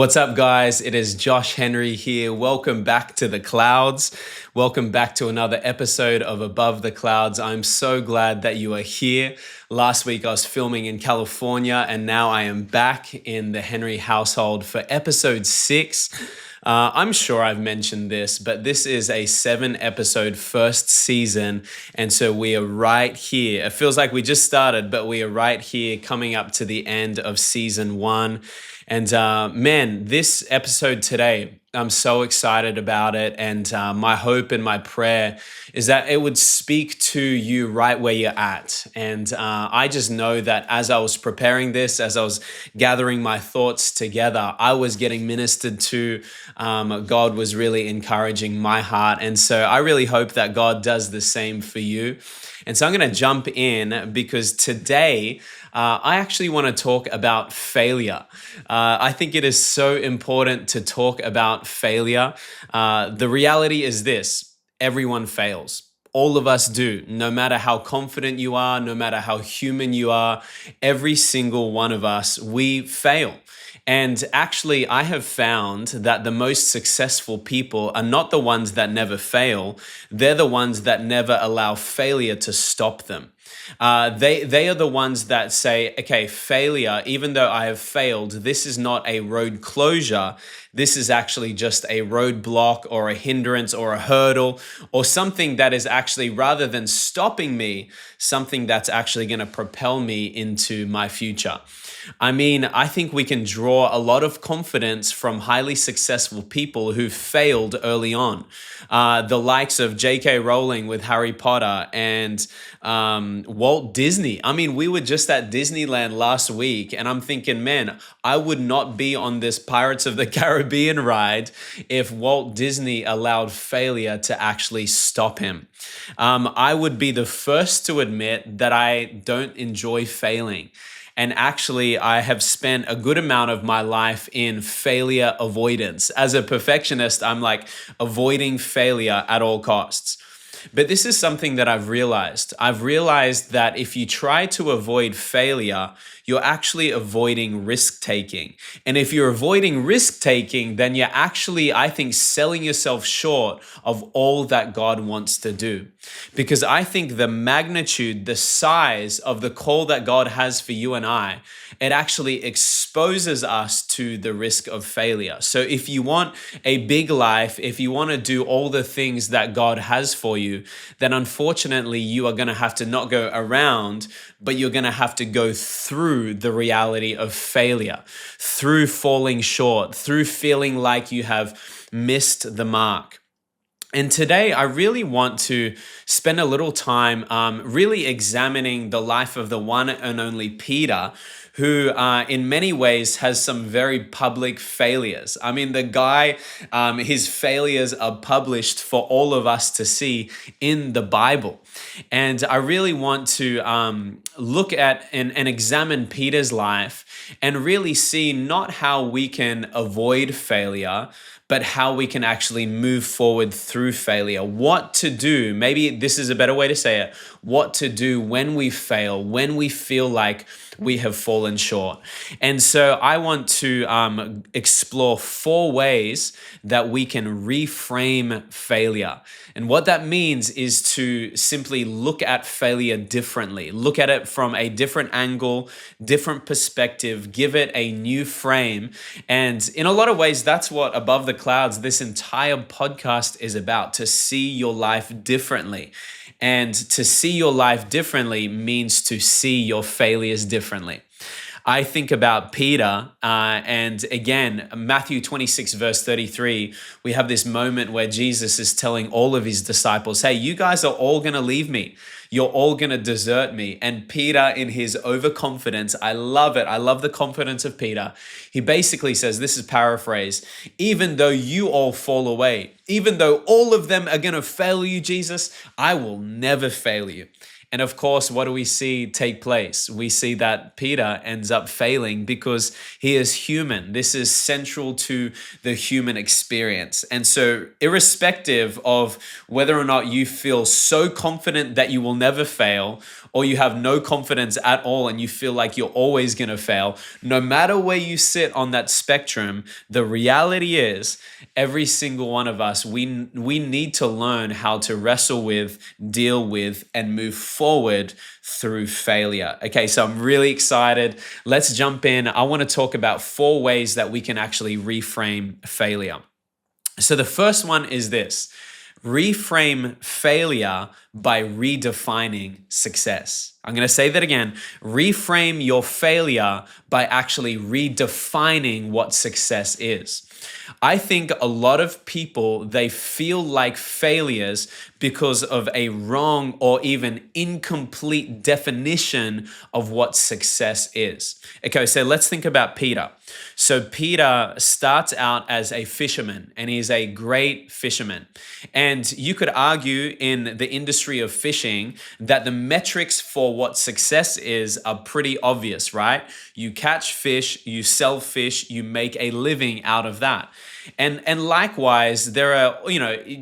What's up, guys? It is Josh Henry here. Welcome back to the clouds. Welcome back to another episode of Above the Clouds. I'm so glad that you are here. Last week I was filming in California, and now I am back in the Henry household for episode 6. I'm sure I've mentioned this, but this is a 7-episode first season, and so we are right here. It feels like we just started, but we are right here coming up to the end of season 1. And man, this episode today, I'm so excited about it. And my hope and my prayer is that it would speak to you right where you're at. And I just know that as I was preparing this, as I was gathering my thoughts together, I was getting ministered to. God was really encouraging my heart. And so I really hope that God does the same for you. And so I'm going to jump in because today, I actually want to talk about failure. I think it is so important to talk about failure. The reality is this: everyone fails. All of us do. No matter how confident you are, no matter how human you are, every single one of us, we fail. And actually, I have found that the most successful people are not the ones that never fail. They're the ones that never allow failure to stop them. They are the ones that say, okay, failure, even though I have failed, this is not a road closure. This is actually just a roadblock or a hindrance or a hurdle or something that is actually, rather than stopping me, something that's actually going to propel me into my future. I mean, I think we can draw a lot of confidence from highly successful people who failed early on. The likes of J.K. Rowling with Harry Potter and Walt Disney. I mean, we were just at Disneyland last week, and I'm thinking, man, I would not be on this Pirates of the Caribbean ride if Walt Disney allowed failure to actually stop him. I would be the first to admit that I don't enjoy failing. And actually, I have spent a good amount of my life in failure avoidance. As a perfectionist, I'm like avoiding failure at all costs. But this is something that I've realized. I've realized that if you try to avoid failure, you're actually avoiding risk-taking. And if you're avoiding risk-taking, then you're actually, I think, selling yourself short of all that God wants to do. Because I think the magnitude, the size of the call that God has for you and I, it actually exposes us to the risk of failure. So if you want a big life, if you want to do all the things that God has for you, then unfortunately you are going to have to not go around, but you're going to have to go through the reality of failure, through falling short, through feeling like you have missed the mark. And today, I really want to spend a little time really examining the life of the one and only Peter, who in many ways has some very public failures. I mean, the guy, his failures are published for all of us to see in the Bible. And I really want to look at and examine Peter's life and really see not how we can avoid failure, but how we can actually move forward through failure. What to do, maybe this is a better way to say it, what to do when we fail, when we feel like we have fallen short. And so I want to explore 4 ways that we can reframe failure. And what that means is to simply look at failure differently, look at it from a different angle, different perspective, give it a new frame. And in a lot of ways, that's what Above the Clouds, this entire podcast is about, to see your life differently. And to see your life differently means to see your failures differently. I think about Peter, and again, Matthew 26, verse 33, we have this moment where Jesus is telling all of his disciples, hey, you guys are all going to leave me. You're all going to desert me. And Peter, in his overconfidence, I love it. I love the confidence of Peter. He basically says, this is paraphrase, even though you all fall away, even though all of them are going to fail you, Jesus, I will never fail you. And of course, what do we see take place? We see that Peter ends up failing because he is human. This is central to the human experience. And so, irrespective of whether or not you feel so confident that you will never fail, or you have no confidence at all and you feel like you're always going to fail, no matter where you sit on that spectrum, the reality is every single one of us, we need to learn how to wrestle with, deal with, and move forward through failure. Okay, so I'm really excited. Let's jump in. I want to talk about 4 ways that we can actually reframe failure. So the first one is this: reframe failure by redefining success. I'm going to say that again. Reframe your failure by actually redefining what success is. I think a lot of people, they feel like failures because of a wrong or even incomplete definition of what success is. Okay, so let's think about Peter. So Peter starts out as a fisherman, and he's a great fisherman. And you could argue in the industry of fishing that the metrics for what success is are pretty obvious, right? You catch fish, you sell fish, you make a living out of that. And likewise, there are,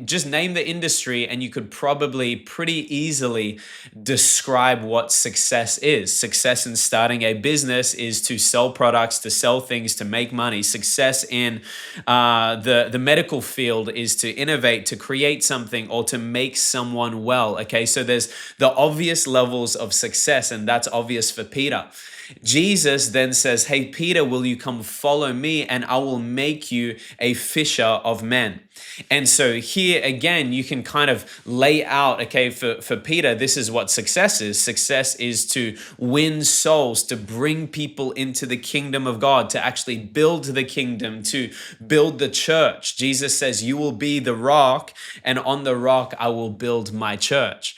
just name the industry and you could probably pretty easily describe what success is. Success in starting a business is to sell products, to sell things, to make money. Success in the medical field is to innovate, to create something, or to make someone well. Okay, so there's the obvious levels of success, and that's obvious for Peter. Jesus then says, "Hey, Peter, will you come follow me and I will make you a fisher of men?" And so here again, you can kind of lay out, okay, for Peter, this is what success is. Success is to win souls, to bring people into the kingdom of God, to actually build the kingdom, to build the church. Jesus says, "You will be the rock, and on the rock I will build my church."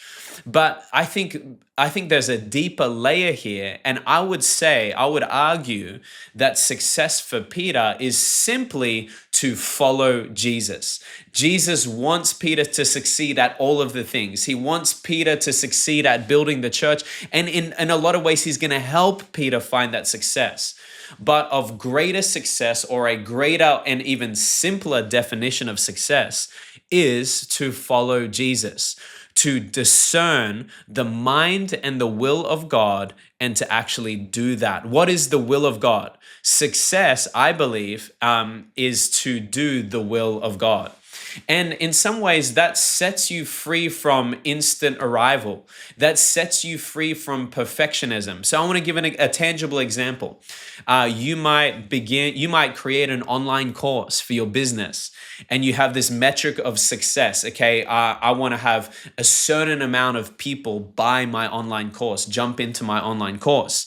But I think there's a deeper layer here, and I would argue that success for Peter is simply to follow Jesus. Jesus wants Peter to succeed at all of the things. He wants Peter to succeed at building the church, and in a lot of ways, he's going to help Peter find that success. But of greater success, or a greater and even simpler definition of success, is to follow Jesus, to discern the mind and the will of God, and to actually do that. What is the will of God? Success, I believe, is to do the will of God. And in some ways, that sets you free from instant arrival. That sets you free from perfectionism. So I want to give a tangible example. You might create an online course for your business, and you have this metric of success. Okay, I want to have a certain amount of people buy my online course, jump into my online course.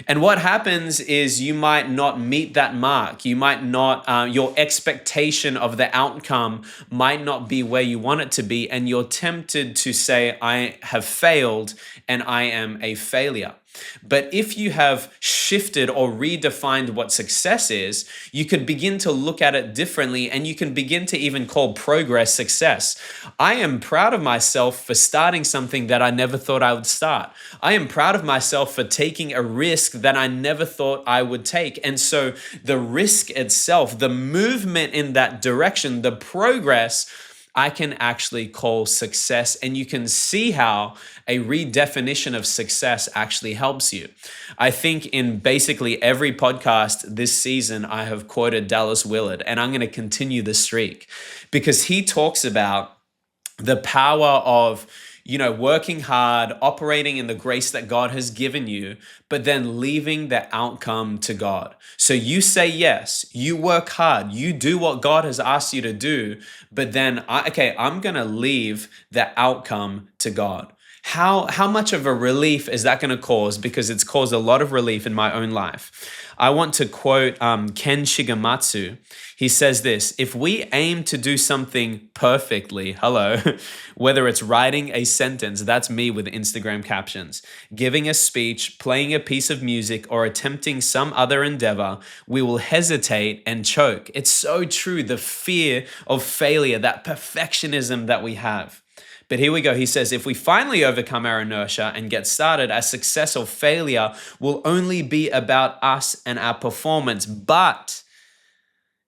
And what happens is you might not meet that mark. You might not, your expectation of the outcome might not be where you want it to be. And you're tempted to say, "I have failed and I am a failure." But if you have shifted or redefined what success is, you can begin to look at it differently, and you can begin to even call progress success. I am proud of myself for starting something that I never thought I would start. I am proud of myself for taking a risk that I never thought I would take. And so the risk itself, the movement in that direction, the progress, I can actually call success. And you can see how a redefinition of success actually helps you. I think in basically every podcast this season, I have quoted Dallas Willard, and I'm going to continue the streak because he talks about the power of working hard, operating in the grace that God has given you, but then leaving the outcome to God. So you say yes, you work hard, you do what God has asked you to do, but then, I'm going to leave the outcome to God. How much of a relief is that going to cause? Because it's caused a lot of relief in my own life. I want to quote Ken Shigematsu. He says this: if we aim to do something perfectly, hello, whether it's writing a sentence, that's me with Instagram captions, giving a speech, playing a piece of music, or attempting some other endeavor, we will hesitate and choke. It's so true. The fear of failure, that perfectionism that we have. But here we go. He says, if we finally overcome our inertia and get started, our success or failure will only be about us and our performance. But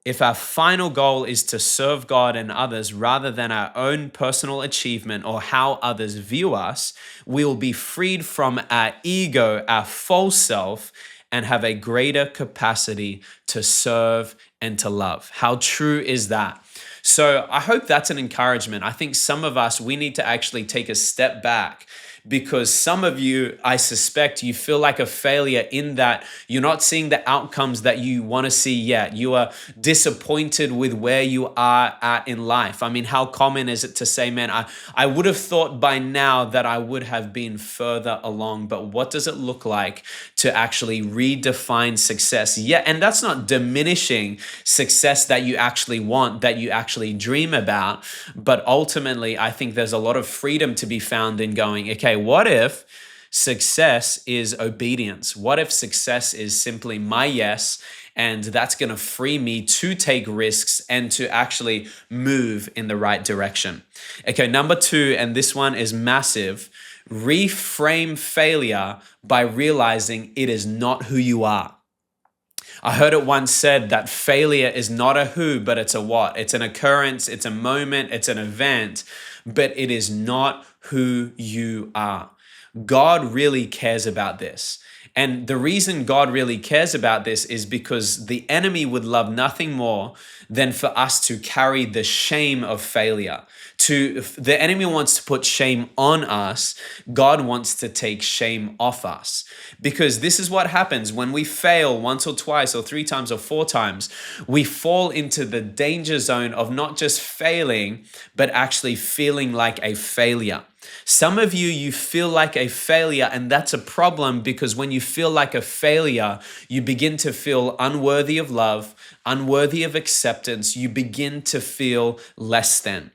if our final goal is to serve God and others rather than our own personal achievement or how others view us, we will be freed from our ego, our false self, and have a greater capacity to serve and to love. How true is that? So I hope that's an encouragement. I think some of us, we need to actually take a step back, because some of you, I suspect, you feel like a failure in that you're not seeing the outcomes that you want to see yet. You are disappointed with where you are at in life. I mean, how common is it to say, man, I would have thought by now that I would have been further along, but what does it look like to actually redefine success? Yeah, and that's not diminishing success that you actually want, that you actually dream about, but ultimately, I think there's a lot of freedom to be found in going, okay, what if success is obedience? What if success is simply my yes, and that's going to free me to take risks and to actually move in the right direction? Okay, number 2, and this one is massive. Reframe failure by realizing it is not who you are. I heard it once said that failure is not a who, but it's a what. It's an occurrence, it's a moment, it's an event, but it is not who you are. God really cares about this. And the reason God really cares about this is because the enemy would love nothing more than for us to carry the shame of failure. The enemy wants to put shame on us. God wants to take shame off us. Because this is what happens when we fail once or twice or 3 times or 4 times. We fall into the danger zone of not just failing, but actually feeling like a failure. Some of you feel like a failure, and that's a problem, because when you feel like a failure, you begin to feel unworthy of love, unworthy of acceptance. You begin to feel less than.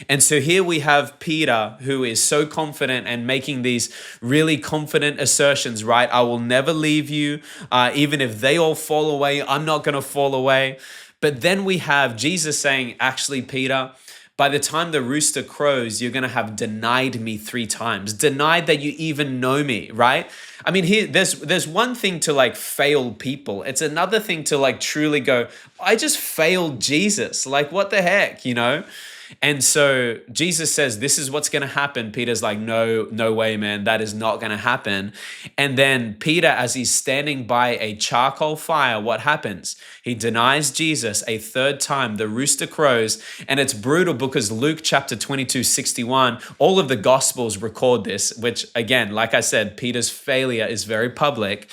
And so here we have Peter, who is so confident and making these really confident assertions, right? I will never leave you. Even if they all fall away, I'm not going to fall away. But then we have Jesus saying, actually, Peter, by the time the rooster crows, you're going to have denied me 3 times, denied that you even know me, right? I mean, here, there's one thing to like fail people. It's another thing to like truly go, I just failed Jesus. Like, what the heck, you know? And so Jesus says, this is what's going to happen. Peter's like, no way, man. That is not going to happen. And then Peter, as he's standing by a charcoal fire, what happens? He denies Jesus a 3rd time. The rooster crows. And it's brutal because Luke chapter 22:61, all of the gospels record this, which again, like I said, Peter's failure is very public.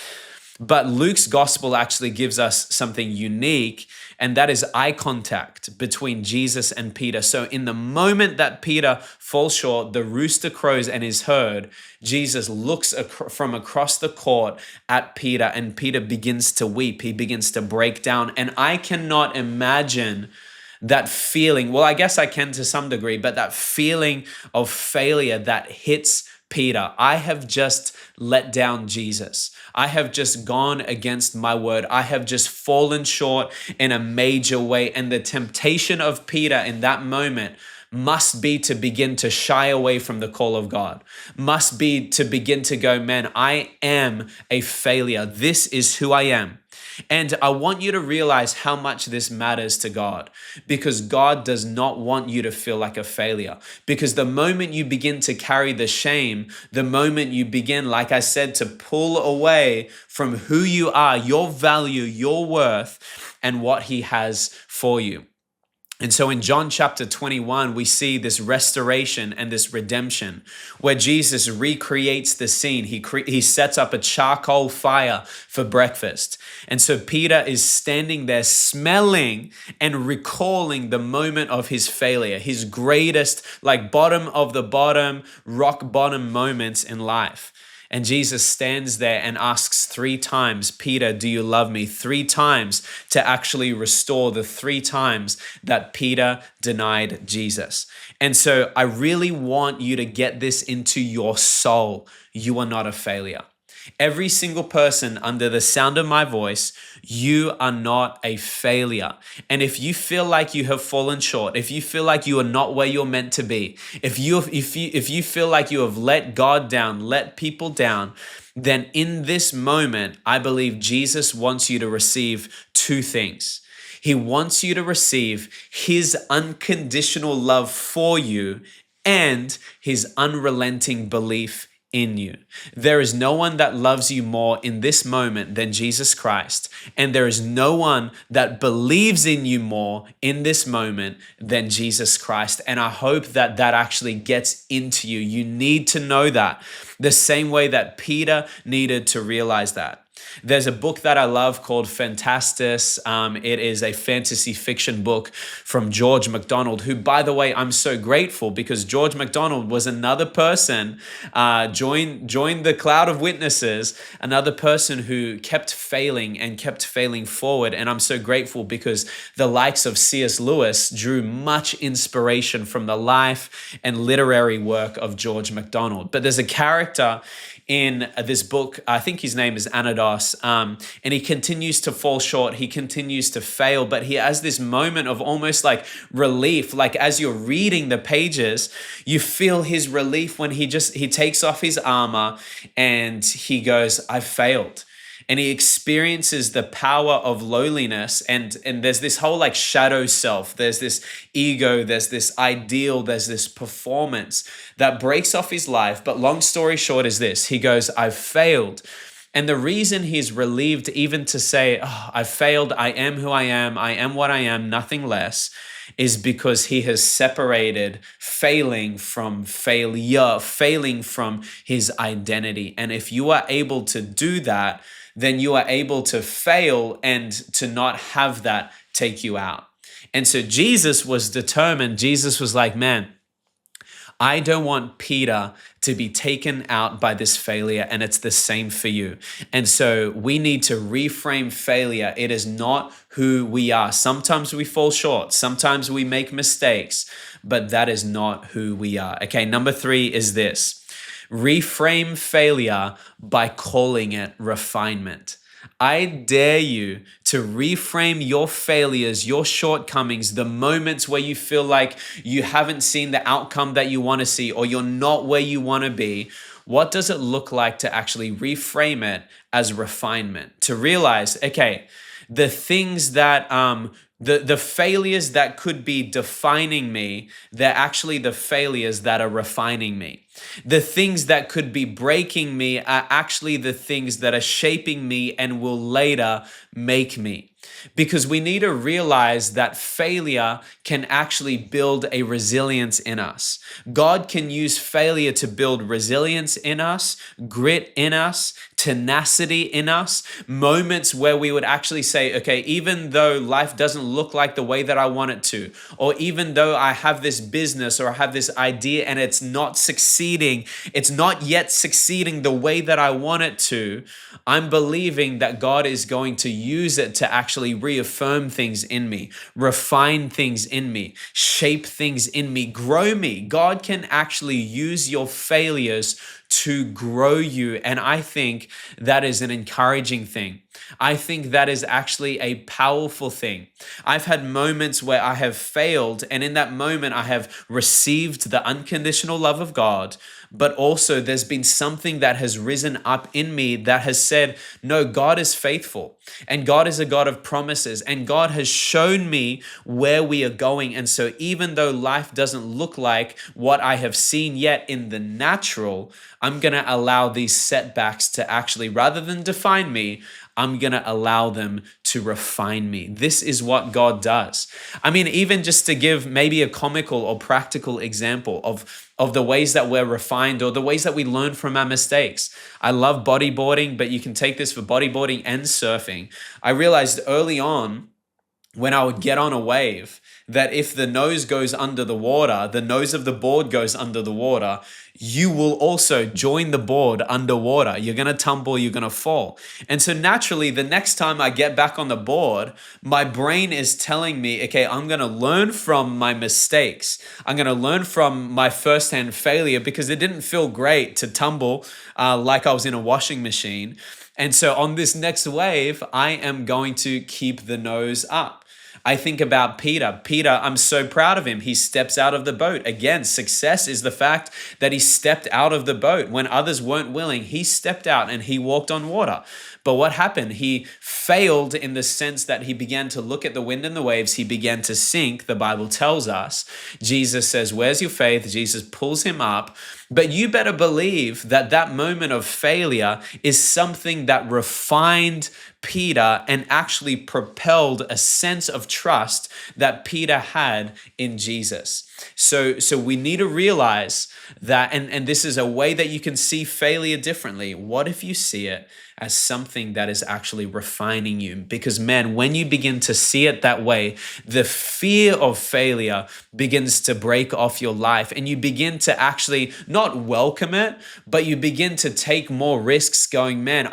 But Luke's gospel actually gives us something unique, and that is eye contact between Jesus and Peter. So in the moment that Peter falls short, the rooster crows and is heard, Jesus looks from across the court at Peter, and Peter begins to weep. He begins to break down. And I cannot imagine that feeling. Well, I guess I can to some degree, but that feeling of failure that hits Peter. I have just let down Jesus. I have just gone against my word. I have just fallen short in a major way. And the temptation of Peter in that moment must be to begin to shy away from the call of God, must be to begin to go, man, I am a failure. This is who I am. And I want you to realize how much this matters to God, because God does not want you to feel like a failure. Because the moment you begin to carry the shame, the moment you begin, like I said, to pull away from who you are, your value, your worth, and what He has for you. And so in John chapter 21, we see this restoration and this redemption where Jesus recreates the scene. He sets up a charcoal fire for breakfast. And so Peter is standing there smelling and recalling the moment of his failure, his greatest, like bottom of the bottom, rock bottom moments in life. And Jesus stands there and asks 3 times, Peter, do you love me? 3 times to actually restore the 3 times that Peter denied Jesus. And so I really want you to get this into your soul. You are not a failure. Every single person under the sound of my voice, you are not a failure. And if you feel like you have fallen short, if you feel like you are not where you're meant to be, if you feel like you have let God down, let people down, then in this moment, I believe Jesus wants you to receive 2 things. He wants you to receive his unconditional love for you and his unrelenting belief in you. There is no one that loves you more in this moment than Jesus Christ. And there is no one that believes in you more in this moment than Jesus Christ. And I hope that that actually gets into you. You need to know that the same way that Peter needed to realize that. There's a book that I love called Fantastis. It is a fantasy fiction book from George MacDonald, who, by the way, I'm so grateful because George MacDonald was another person, joined the cloud of witnesses, another person who kept failing and kept failing forward. And I'm so grateful because the likes of C.S. Lewis drew much inspiration from the life and literary work of George MacDonald. But there's a character in this book, I think his name is Anados, and he continues to fall short. He continues to fail, but he has this moment of almost like relief. Like as you're reading the pages, you feel his relief when he takes off his armor and he goes, I failed. And he experiences the power of lowliness. And there's this whole like shadow self. There's this ego. There's this ideal. There's this performance that breaks off his life. But long story short is this. He goes, I've failed. And the reason he's relieved even to say, oh, I failed. I am who I am what I am, nothing less, is because he has separated failing from failure, failing from his identity. And if you are able to do that, then you are able to fail and to not have that take you out. And so Jesus was determined. Jesus was like, man, I don't want Peter to be taken out by this failure, and it's the same for you. And so we need to reframe failure. It is not who we are. Sometimes we fall short. Sometimes we make mistakes, but that is not who we are. Okay, number 3 is this. Reframe failure by calling it refinement. I dare you to reframe your failures, your shortcomings, the moments where you feel like you haven't seen the outcome that you want to see or you're not where you want to be. What does it look like to actually reframe it as refinement? To realize, okay, the things that the failures that could be defining me, they're actually the failures that are refining me. The things that could be breaking me are actually the things that are shaping me and will later make me. Because we need to realize that failure can actually build a resilience in us. God can use failure to build resilience in us, grit in us, tenacity in us, moments where we would actually say, okay, even though life doesn't look like the way that I want it to, or even though I have this business or I have this idea and it's not yet succeeding the way that I want it to, I'm believing that God is going to use it to actually reaffirm things in me, refine things in me, shape things in me, grow me. God can actually use your failures to grow you. And I think that is an encouraging thing. I think that is actually a powerful thing. I've had moments where I have failed, and in that moment, I have received the unconditional love of God, but also there's been something that has risen up in me that has said, no, God is faithful, and God is a God of promises, and God has shown me where we are going. And so even though life doesn't look like what I have seen yet in the natural, I'm going to allow these setbacks to actually, rather than define me, I'm going to allow them to refine me. This is what God does. I mean, even just to give maybe a comical or practical example of the ways that we're refined or the ways that we learn from our mistakes. I love bodyboarding, but you can take this for bodyboarding and surfing. I realized early on when I would get on a wave, that if the nose goes under the water, the nose of the board goes under the water, you will also join the board underwater. You're going to tumble, you're going to fall. And so naturally, the next time I get back on the board, my brain is telling me, okay, I'm going to learn from my mistakes. I'm going to learn from my firsthand failure because it didn't feel great to tumble like I was in a washing machine. And so on this next wave, I am going to keep the nose up. I think about Peter. Peter, I'm so proud of him. He steps out of the boat. Again, success is the fact that he stepped out of the boat. When others weren't willing, he stepped out and he walked on water. But what happened? He failed in the sense that he began to look at the wind and the waves. He began to sink, the Bible tells us. Jesus says, "Where's your faith?" Jesus pulls him up. But you better believe that that moment of failure is something that refined Peter and actually propelled a sense of trust that Peter had in Jesus. So we need to realize that, and this is a way that you can see failure differently. What if you see it as something that is actually refining you? Because man, when you begin to see it that way, the fear of failure begins to break off your life, and you begin to actually not welcome it, but you begin to take more risks going, man,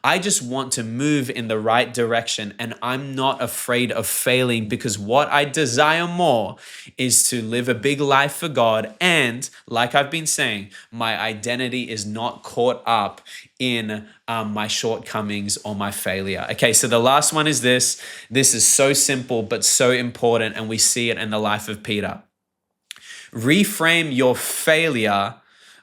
I just want to move in the right direction, and I'm not afraid of failing, because what I desire more is to live a big life for God. And like I've been saying, my identity is not caught up in my shortcomings or my failure. Okay, so the last one is this. This is so simple, but so important, and we see it in the life of Peter. Reframe your failure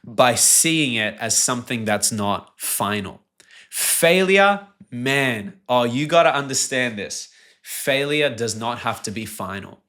by seeing it as something that's not final. Failure, man, you got to understand this. Failure does not have to be final.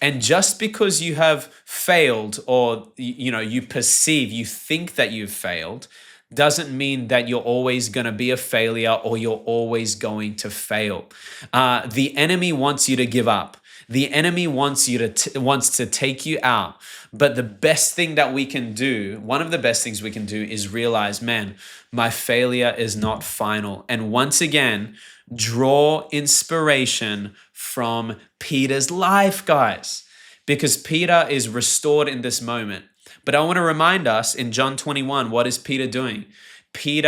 And just because you have failed, or you perceive, you think that you've failed, doesn't mean that you're always going to be a failure or you're always going to fail. The enemy wants you to give up. The enemy wants to take you out. But the best thing that we can do, one of the best things we can do, is realize, man, my failure is not final. And once again, draw inspiration from Peter's life, guys, because Peter is restored in this moment. But I want to remind us in John 21, what is Peter doing? He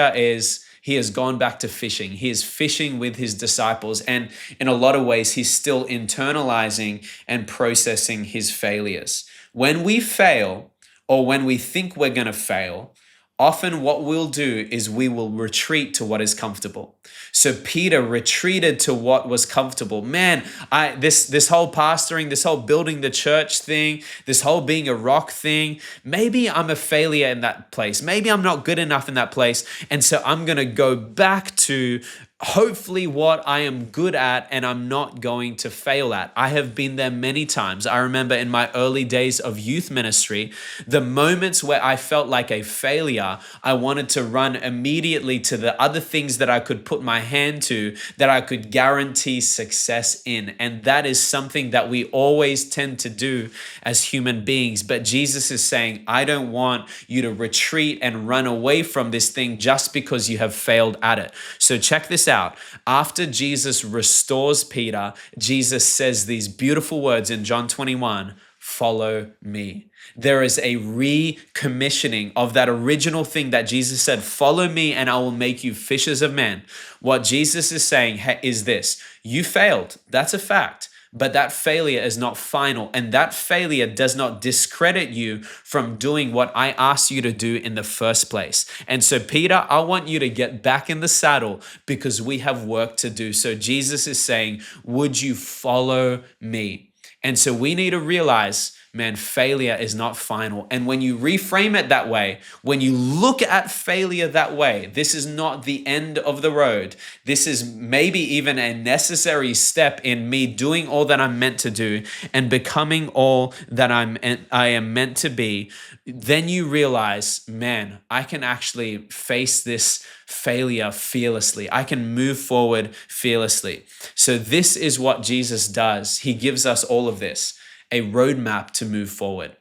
has gone back to fishing. He is fishing with his disciples. And in a lot of ways, he's still internalizing and processing his failures. When we fail, or when we think we're going to fail, often what we'll do is we will retreat to what is comfortable. So Peter retreated to what was comfortable. Man, this whole pastoring, this whole building the church thing, this whole being a rock thing, maybe I'm a failure in that place. Maybe I'm not good enough in that place. And so I'm going to go back to hopefully what I am good at and I'm not going to fail at. I have been there many times. I remember in my early days of youth ministry, the moments where I felt like a failure, I wanted to run immediately to the other things that I could put my hand to, that I could guarantee success in. And that is something that we always tend to do as human beings. But Jesus is saying, I don't want you to retreat and run away from this thing just because you have failed at it. So check this out. After Jesus restores Peter, Jesus says these beautiful words in John 21, "Follow me." There is a recommissioning of that original thing that Jesus said, "Follow me and I will make you fishers of men." What Jesus is saying is this: you failed. That's a fact. But that failure is not final, and that failure does not discredit you from doing what I asked you to do in the first place. And so, Peter, I want you to get back in the saddle because we have work to do. So Jesus is saying, would you follow me? And so we need to realize, man, failure is not final. And when you reframe it that way, when you look at failure that way, this is not the end of the road. This is maybe even a necessary step in me doing all that I'm meant to do and becoming all that I am meant to be. Then you realize, man, I can actually face this failure fearlessly. I can move forward fearlessly. So this is what Jesus does. He gives us all of this, a roadmap to move forward.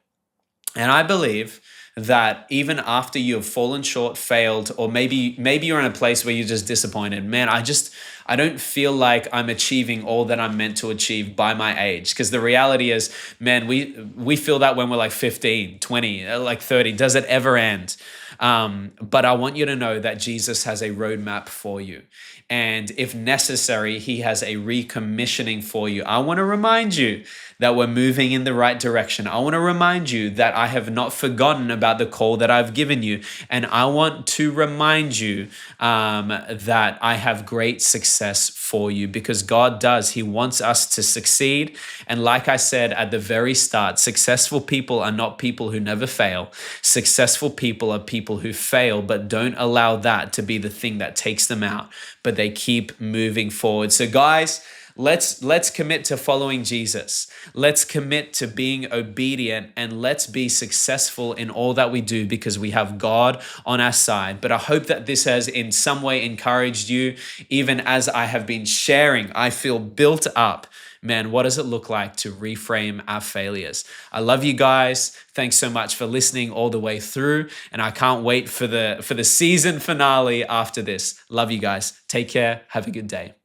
And I believe that even after you have fallen short, failed, or maybe you're in a place where you're just disappointed, man, I just I don't feel like I'm achieving all that I'm meant to achieve by my age. Because the reality is, man, we feel that when we're like 15, 20, like 30. Does it ever end? But I want you to know that Jesus has a roadmap for you. And if necessary, he has a recommissioning for you. I want to remind you that we're moving in the right direction. I want to remind you that I have not forgotten about the call that I've given you. And I want to remind you that I have great success for you, because God does. He wants us to succeed. And like I said at the very start, successful people are not people who never fail. Successful people are people who fail, but don't allow that to be the thing that takes them out, but they keep moving forward. So guys, let's commit to following Jesus. Let's commit to being obedient, and let's be successful in all that we do, because we have God on our side. But I hope that this has in some way encouraged you. Even as I have been sharing, I feel built up. Man, what does it look like to reframe our failures? I love you guys. Thanks so much for listening all the way through. And I can't wait for the season finale after this. Love you guys. Take care. Have a good day.